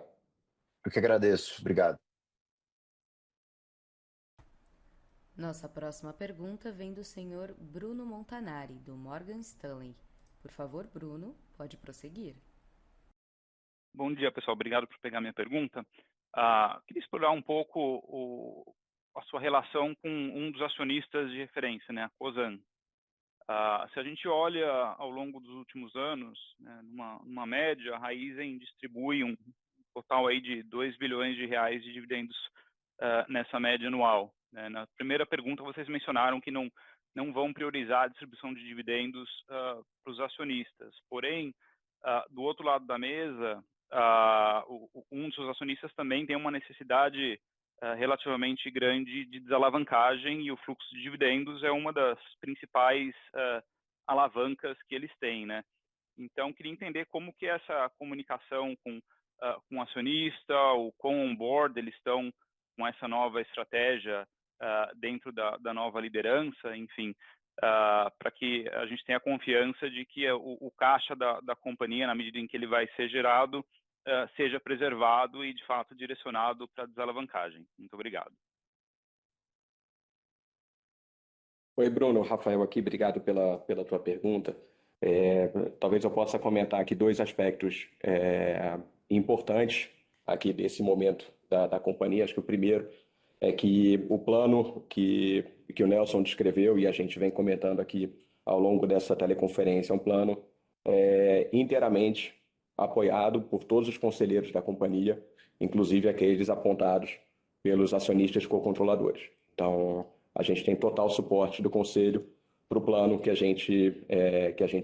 Eu que agradeço. Obrigado. Nossa próxima pergunta vem do senhor Bruno Montanari, do Morgan Stanley. Por favor, Bruno, pode prosseguir. Bom dia, pessoal. Obrigado por pegar minha pergunta. Queria explorar um pouco a sua relação com um dos acionistas de referência, né, a Cosan. Se a gente olha ao longo dos últimos anos, né, numa média, a Raízen distribui um total aí de 2 bilhões de reais de dividendos nessa média anual, né? Na primeira pergunta, vocês mencionaram que não vão priorizar a distribuição de dividendos para os acionistas. Porém, do outro lado da mesa, um dos seus acionistas também tem uma necessidade relativamente grande de desalavancagem e o fluxo de dividendos é uma das principais alavancas que eles têm, né? Então, queria entender como que essa comunicação com o acionista, o quão on-board eles estão com essa nova estratégia dentro da nova liderança, enfim, para que a gente tenha confiança de que o caixa da companhia, na medida em que ele vai ser gerado, seja preservado e, de fato, direcionado para a desalavancagem. Muito obrigado. Oi, Bruno. Rafael aqui. Obrigado pela tua pergunta. Talvez eu possa comentar aqui dois aspectos importantes aqui desse momento da companhia. Acho que o primeiro é que o plano que o Nelson descreveu e a gente vem comentando aqui ao longo dessa teleconferência é um plano inteiramente apoiado por todos os conselheiros da companhia, inclusive aqueles apontados pelos acionistas co-controladores. Então, a gente tem total suporte do conselho para o plano que a gente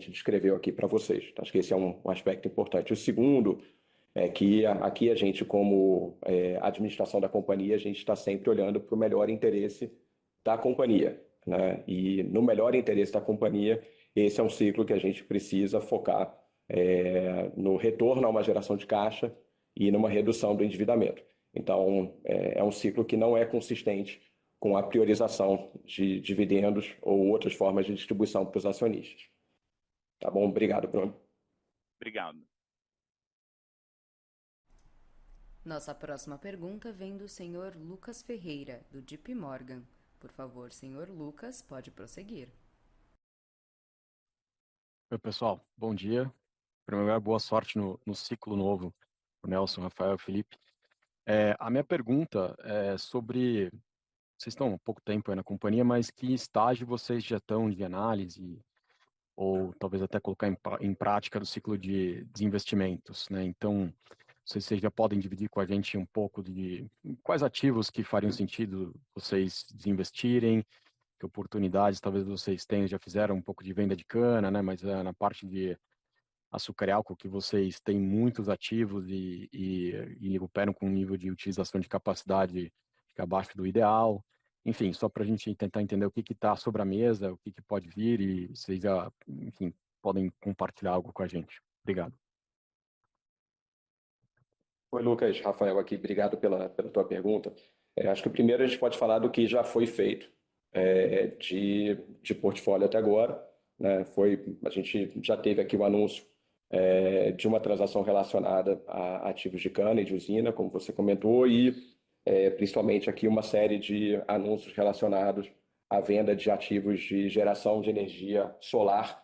descreveu aqui para vocês. Acho que esse é um aspecto importante. O segundo é que aqui a gente, como administração da companhia, a gente está sempre olhando para o melhor interesse da companhia, né? E no melhor interesse da companhia, esse é um ciclo que a gente precisa focar no retorno a uma geração de caixa e numa redução do endividamento. Então, é um ciclo que não é consistente com a priorização de dividendos ou outras formas de distribuição para os acionistas. Tá bom? Obrigado, Bruno. Obrigado. Nossa próxima pergunta vem do senhor Lucas Ferreira, do JP Morgan. Por favor, senhor Lucas, pode prosseguir. Oi, pessoal. Bom dia. Em primeiro lugar, boa sorte no ciclo novo, o Nelson, Rafael, Felipe. A minha pergunta é sobre... Vocês estão há pouco tempo aí na companhia, mas que estágio vocês já estão de análise ou talvez até colocar em prática do ciclo de desinvestimentos, né? Então, não sei se vocês já podem dividir com a gente um pouco de quais ativos que fariam sentido vocês desinvestirem, que oportunidades talvez vocês tenham, já fizeram um pouco de venda de cana, né? Mas na parte de açúcar e álcool que vocês têm muitos ativos e operam com um nível de utilização de capacidade que é abaixo do ideal. Enfim, só para a gente tentar entender o que está sobre a mesa, o que pode vir e vocês já, enfim, podem compartilhar algo com a gente. Obrigado. Oi, Lucas. Rafael aqui. Obrigado pela tua pergunta. Acho que primeiro a gente pode falar do que já foi feito de portfólio até agora, né? A gente já teve aqui o anúncio de uma transação relacionada a ativos de cana e de usina, como você comentou, e principalmente aqui uma série de anúncios relacionados à venda de ativos de geração de energia solar,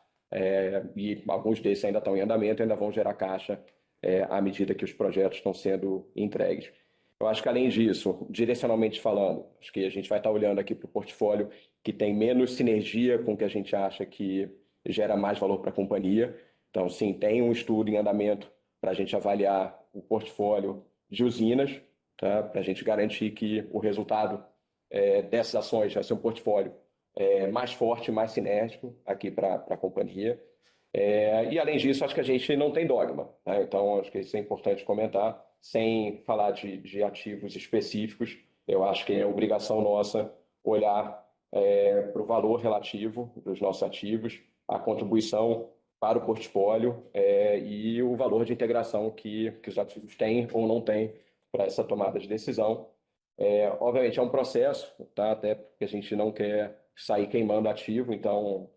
e alguns desses ainda estão em andamento, ainda vão gerar caixa à medida que os projetos estão sendo entregues. Eu acho que, além disso, direcionalmente falando, acho que a gente vai estar olhando aqui para o portfólio que tem menos sinergia com o que a gente acha que gera mais valor para a companhia. Então, sim, tem um estudo em andamento para a gente avaliar o portfólio de usinas, tá? Para a gente garantir que o resultado dessas ações vai ser um portfólio mais forte, mais sinérgico aqui para a companhia. E, além disso, acho que a gente não tem dogma, né? Então, acho que isso é importante comentar, sem falar de ativos específicos. Eu acho que é obrigação nossa olhar para o valor relativo dos nossos ativos, a contribuição para o portfólio e o valor de integração que os ativos têm ou não têm para essa tomada de decisão. Obviamente, é um processo, tá? Até porque a gente não quer sair queimando ativo, então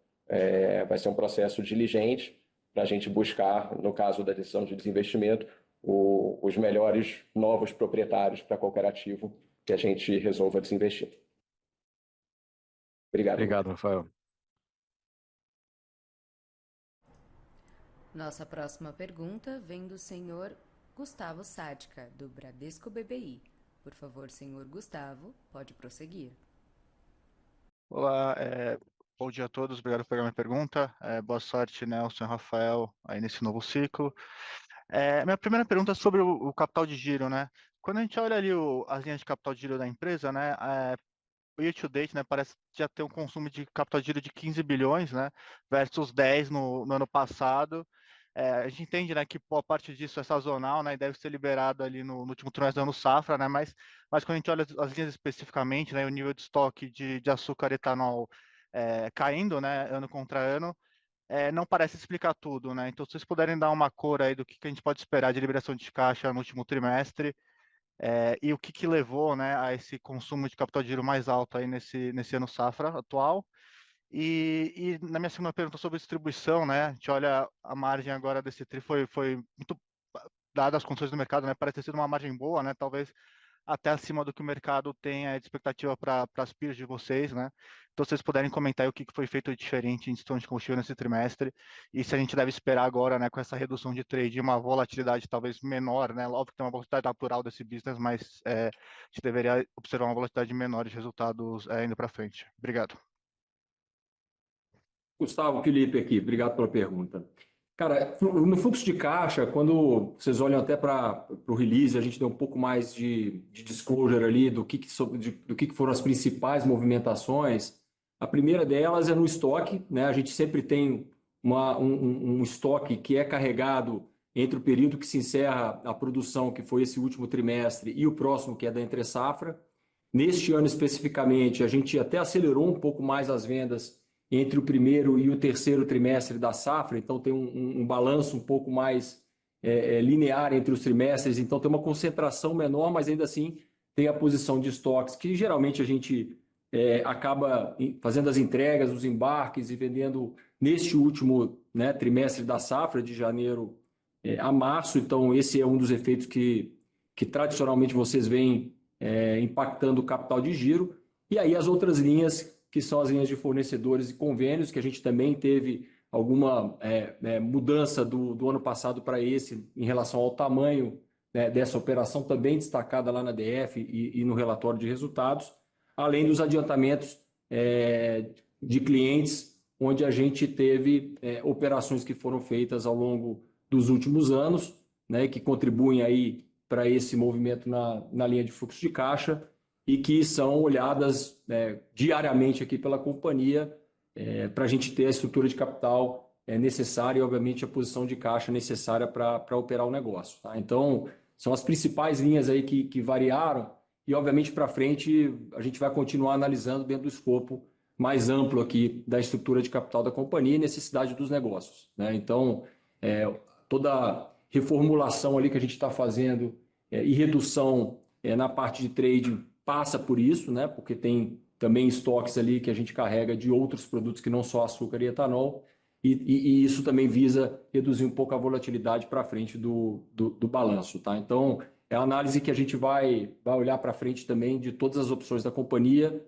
vai ser um processo diligente para a gente buscar, no caso da decisão de desinvestimento, os melhores novos proprietários para qualquer ativo que a gente resolva desinvestir. Obrigado. Obrigado, Rafael. Nossa próxima pergunta vem do senhor Gustavo Sadka, do Bradesco BBI. Por favor, senhor Gustavo, pode prosseguir. Olá, bom dia a todos, obrigado por pegar minha pergunta. Boa sorte, Nelson e Rafael, aí nesse novo ciclo. Minha primeira pergunta é sobre o capital de giro, né? Quando a gente olha ali as linhas de capital de giro da empresa, né? O year to date, né, parece já ter um consumo de capital de giro de 15 bilhões, né? Versus 10 no ano passado. A gente entende, né, que boa parte disso é sazonal, né, e deve ser liberado ali no último trimestre do ano safra, né, mas quando a gente olha as linhas especificamente, né, o nível de estoque de açúcar e etanol caindo, né, ano contra ano, não parece explicar tudo, né, então se vocês puderem dar uma cor aí do que a gente pode esperar de liberação de caixa no último trimestre, e o que levou, né, a esse consumo de capital de giro mais alto aí nesse ano safra atual. E na minha segunda pergunta sobre distribuição, né? A gente olha a margem agora desse TRI foi muito, dadas as condições do mercado, né? Parece ter sido uma margem boa, né? Talvez até acima do que o mercado tem de expectativa para as peers de vocês, né? Então, se vocês puderem comentar aí o que foi feito de diferente em gestão de combustível nesse trimestre e se a gente deve esperar agora, né, com essa redução de trade, uma volatilidade talvez menor, né? Óbvio que tem uma volatilidade natural desse business, mas a gente deveria observar uma volatilidade menor de resultados indo para frente. Obrigado. Gustavo, Felipe aqui, obrigado pela pergunta. Cara, no fluxo de caixa, quando vocês olham até para o release, a gente deu um pouco mais de disclosure ali do que foram as principais movimentações. A primeira delas é no estoque, né? A gente sempre tem um estoque que é carregado entre o período que se encerra a produção, que foi esse último trimestre, e o próximo, que é da entre-safra. Neste ano especificamente, a gente até acelerou um pouco mais as vendas entre o primeiro e o terceiro trimestre da safra, então tem um balanço um pouco mais linear entre os trimestres, então tem uma concentração menor, mas ainda assim tem a posição de estoques, que geralmente a gente acaba fazendo as entregas, os embarques e vendendo neste último, né, trimestre da safra, de janeiro a março, então esse é um dos efeitos que tradicionalmente vocês veem impactando o capital de giro. E aí as outras linhas, que são as linhas de fornecedores e convênios, que a gente também teve alguma mudança do ano passado para esse em relação ao tamanho, né, dessa operação, também destacada lá na DF e no relatório de resultados, além dos adiantamentos de clientes, onde a gente teve operações que foram feitas ao longo dos últimos anos, né, que contribuem aí para esse movimento na linha de fluxo de caixa e que são olhadas diariamente aqui pela companhia para a gente ter a estrutura de capital necessária e, obviamente, a posição de caixa necessária para operar o negócio. Tá? Então, são as principais linhas aí que variaram e, obviamente, para frente a gente vai continuar analisando dentro do escopo mais amplo aqui da estrutura de capital da companhia e necessidade dos negócios. Né? Então, toda reformulação ali que a gente está fazendo e redução na parte de trading passa por isso, né? Porque tem também estoques ali que a gente carrega de outros produtos que não só açúcar e etanol, e isso também visa reduzir um pouco a volatilidade para frente do balanço. Tá? Então, é a análise que a gente vai olhar para frente também de todas as opções da companhia,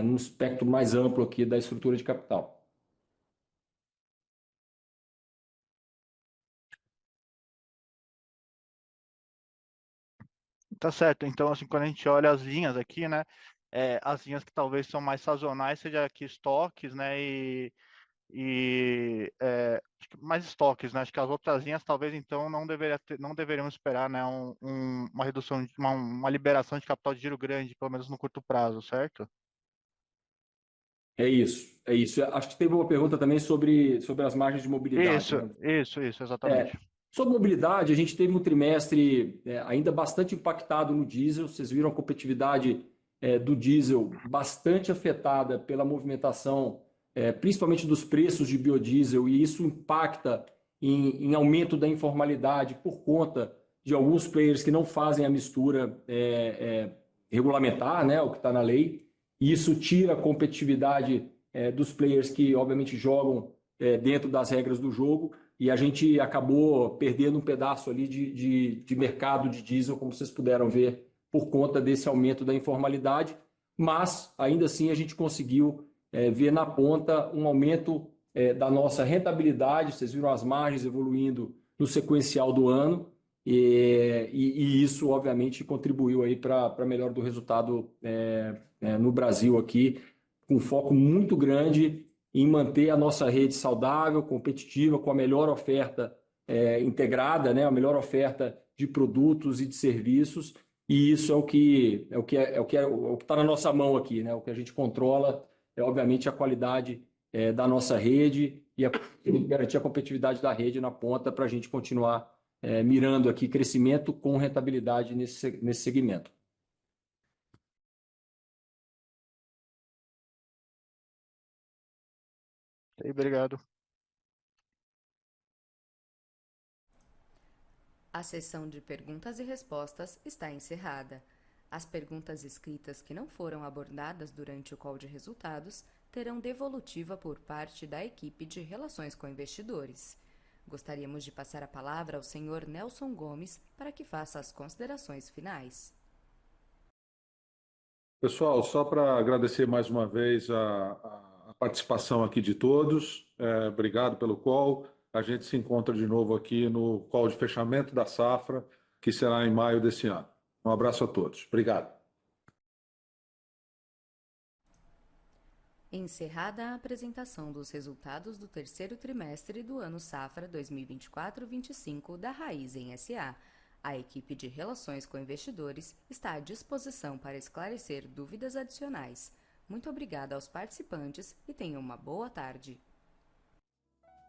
num espectro mais amplo aqui da estrutura de capital. Tá certo. Então, assim, quando a gente olha as linhas aqui, né, as linhas que talvez são mais sazonais, seja aqui estoques, né, acho que mais estoques, né, acho que as outras linhas talvez então não deveriam esperar, né, uma redução, uma liberação de capital de giro grande, pelo menos no curto prazo, certo? É isso, é isso. Acho que teve uma pergunta também sobre as margens de mobilidade, né? Isso, exatamente. Sobre mobilidade, a gente teve um trimestre ainda bastante impactado no diesel. Vocês viram a competitividade do diesel bastante afetada pela movimentação, principalmente dos preços de biodiesel, e isso impacta em aumento da informalidade por conta de alguns players que não fazem a mistura regulamentar, né, o que está na lei. E isso tira a competitividade dos players que, obviamente, jogam dentro das regras do jogo. E a gente acabou perdendo um pedaço ali de mercado de diesel, como vocês puderam ver, por conta desse aumento da informalidade. Mas, ainda assim, a gente conseguiu ver na ponta um aumento da nossa rentabilidade. Vocês viram as margens evoluindo no sequencial do ano. E isso, obviamente, contribuiu aí para a melhora do resultado no Brasil aqui, com um foco muito grande em manter a nossa rede saudável, competitiva, com a melhor oferta integrada, né? A melhor oferta de produtos e de serviços, e isso é o que está na nossa mão aqui, né? O que a gente controla é, obviamente, a qualidade da nossa rede e garantir a competitividade da rede na ponta para a gente continuar mirando aqui crescimento com rentabilidade nesse segmento. Obrigado. A sessão de perguntas e respostas está encerrada. As perguntas escritas que não foram abordadas durante o call de resultados terão devolutiva por parte da equipe de Relações com Investidores. Gostaríamos de passar a palavra ao senhor Nelson Gomes para que faça as considerações finais. Pessoal, só para agradecer mais uma vez a participação aqui de todos. Obrigado pelo call. A gente se encontra de novo aqui no call de fechamento da safra, que será em maio desse ano. Um abraço a todos. Obrigado. Encerrada a apresentação dos resultados do terceiro trimestre do ano Safra 2024-25 da Raizen S.A., a equipe de Relações com Investidores está à disposição para esclarecer dúvidas adicionais. Muito obrigada aos participantes e tenham uma boa tarde.